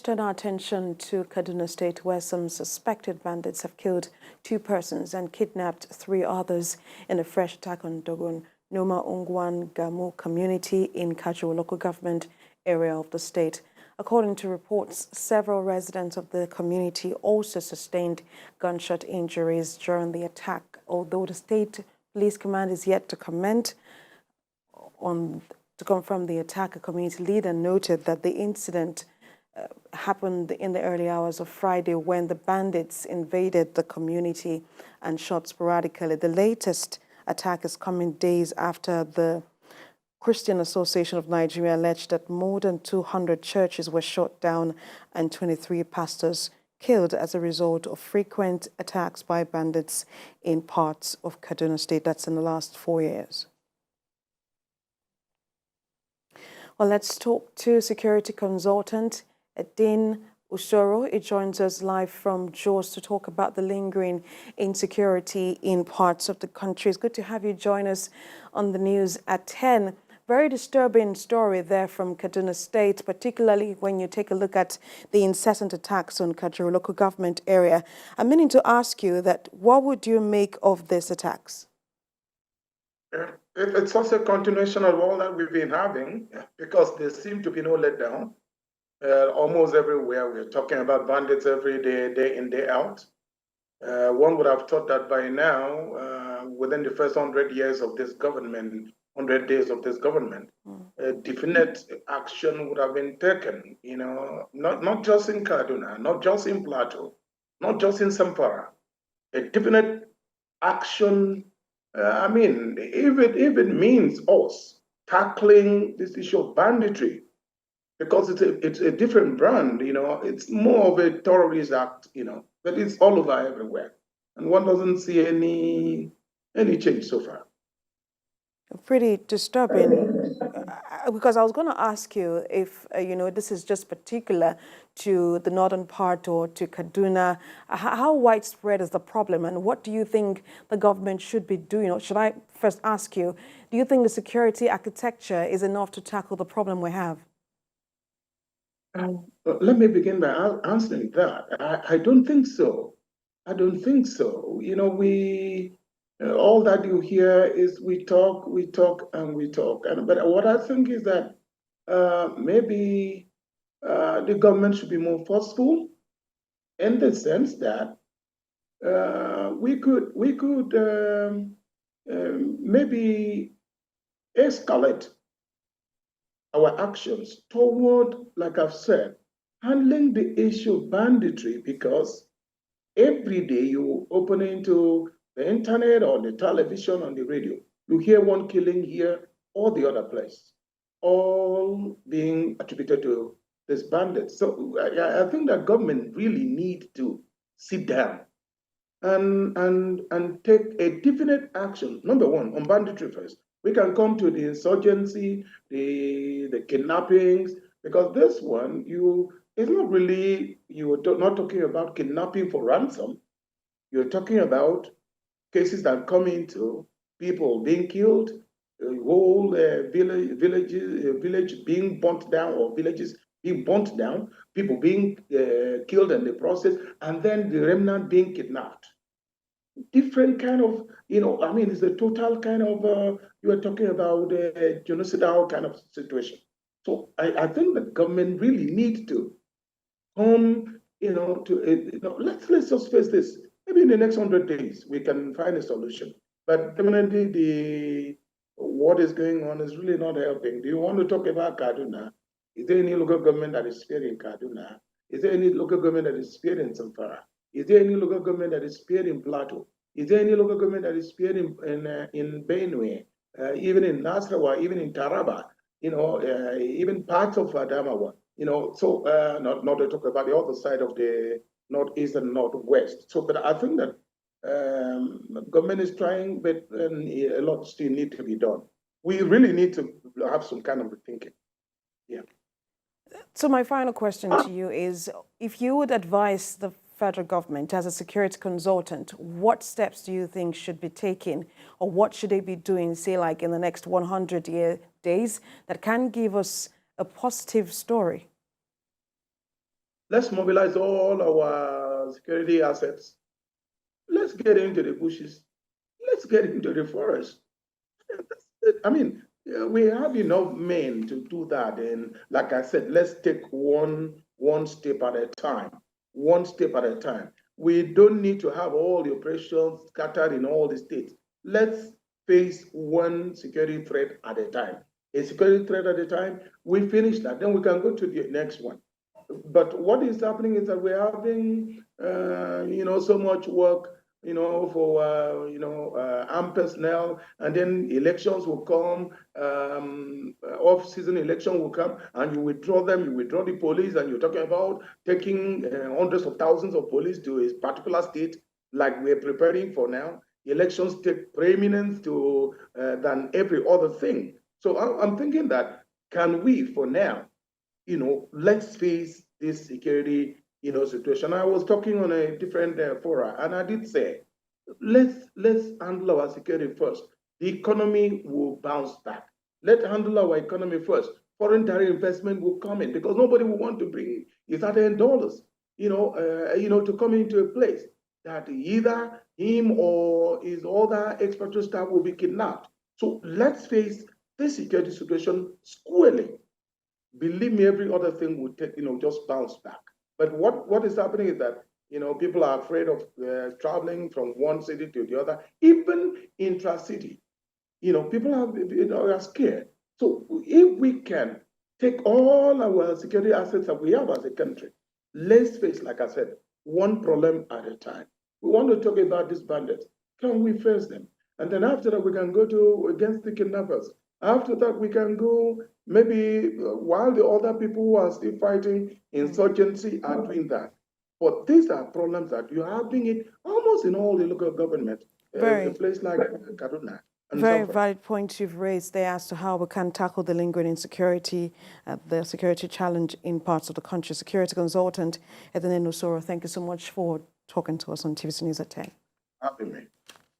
Turn our attention to Kaduna State, where some suspected bandits have killed 2 persons and kidnapped 3 others in a fresh attack on Dogon Noma Ungwan Gamu community in Kajuru local government area of the state. According to reports, several residents of the community also sustained gunshot injuries during the attack, although the state police command is yet to comment to confirm the attack. A community leader noted that the incident happened in the early hours of Friday when the bandits invaded the community and shot sporadically. The latest attack is coming days after the Christian Association of Nigeria alleged that more than 200 churches were shot down and 23 pastors killed as a result of frequent attacks by bandits in parts of Kaduna State. That's in the last 4 years. Well, let's talk to security consultant Dean Usoro. It joins us live from Jos to talk about the lingering insecurity in parts of the country. It's good to have you join us on the news at 10. Very disturbing story there from Kaduna State, particularly when you take a look at the incessant attacks on Kajuru local government area. I'm meaning to ask you that what would you make of these attacks? It's also a continuation of all that we've been having, because there seem to be no letdown. Almost everywhere we're talking about bandits every day, day in, day out. One would have thought that by now, within the first 100 years of this government, 100 days of this government, definite action would have been taken, you know, not just in Kaduna, not just in Plateau, not just in Sampara. A definite action, I mean, if it means us tackling this issue of banditry, because it's a different brand, you know, it's more of a terrorist act, you know, but it's all over everywhere. And one doesn't see any change so far. Pretty disturbing, because I was going to ask you if, you know, this is just particular to the northern part or to Kaduna. How widespread is the problem, and what do you think the government should be doing? Or should I first ask you, do you think the security architecture is enough to tackle the problem we have? Let me begin by answering that. I don't think so. I don't think so. You know, all that you hear is we talk, and we talk. But what I think is that maybe the government should be more forceful, in the sense that we could maybe escalate our actions toward, like I've said, handling the issue of banditry, because every day you open into the internet or the television, on the radio, you hear one killing here or the other place, all being attributed to this bandit. So I think that government really need to sit down and take a definite action. Number one, on banditry first. We can come to the insurgency, the kidnappings, because this one, it's not really, you're not talking about kidnapping for ransom. You're talking about cases that come into people being killed, whole village being burnt down, or villages being burnt down, people being killed in the process, and then the remnant being kidnapped. Different kind of, you know, I mean, it's a total kind of, you are talking about a genocidal kind of situation. So I think the government really needs to come, you know, to, you know, let's just face this. Maybe in the next 100 days, we can find a solution. But definitely what is going on is really not helping. Do you want to talk about Kaduna? Is there any local government that is spared in Kaduna? Is there any local government that is spared in Zamfara? Is there any local government that is spared in Plateau? Is there any local government that is spared in Benue, even in Nasrawa, even in Taraba, you know, even parts of Adamawa, you know? So not to talk about the other side of the northeast and northwest. So, but I think that government is trying, but a lot still need to be done. We really need to have some kind of thinking. Yeah. So my final question to you is, if you would advise the federal government as a security consultant, what steps do you think should be taken, or what should they be doing, say, like in the next 100 days that can give us a positive story? Let's mobilize all our security assets. Let's get into the bushes. Let's get into the forest. I mean, we have enough men to do that. And like I said, let's take one step at a time. One step at a time. We don't need to have all the operations scattered in all the states. Let's face one security threat at a time. A security threat at a time. We finish that, then we can go to the next one. But what is happening is that we're having, so much work, for, armed personnel, and then elections will come, off-season election will come, and you withdraw them, you withdraw the police, and you're talking about taking hundreds of thousands of police to a particular state, like we're preparing for now. Elections take preeminence than every other thing. So I'm thinking that, can we, for now, let's face this security, situation. I was talking on a different fora, and I did say, let's handle our security first. The economy will bounce back. Let's handle our economy first. Foreign direct investment will come in because nobody will want to bring his hard-earned dollars, to come into a place that either him or his other expatriate staff will be kidnapped. So let's face this security situation squarely. Believe me, every other thing would take, just bounce back. But what is happening is that, people are afraid of traveling from one city to the other, even intra-city. People are scared. So if we can take all our security assets that we have as a country, let's face, like I said, one problem at a time. We want to talk about these bandits. Can we face them? And then after that, we can go to against the kidnappers. After that, we can go maybe while the other people who are still fighting insurgency are doing that. But these are problems that you're having it almost in all the local government, a place like Kaduna. Very valid point you've raised there as to how we can tackle the lingering insecurity, the security challenge in parts of the country. Security consultant Imo State, thank you so much for talking to us on TVC News at 10. Happy me.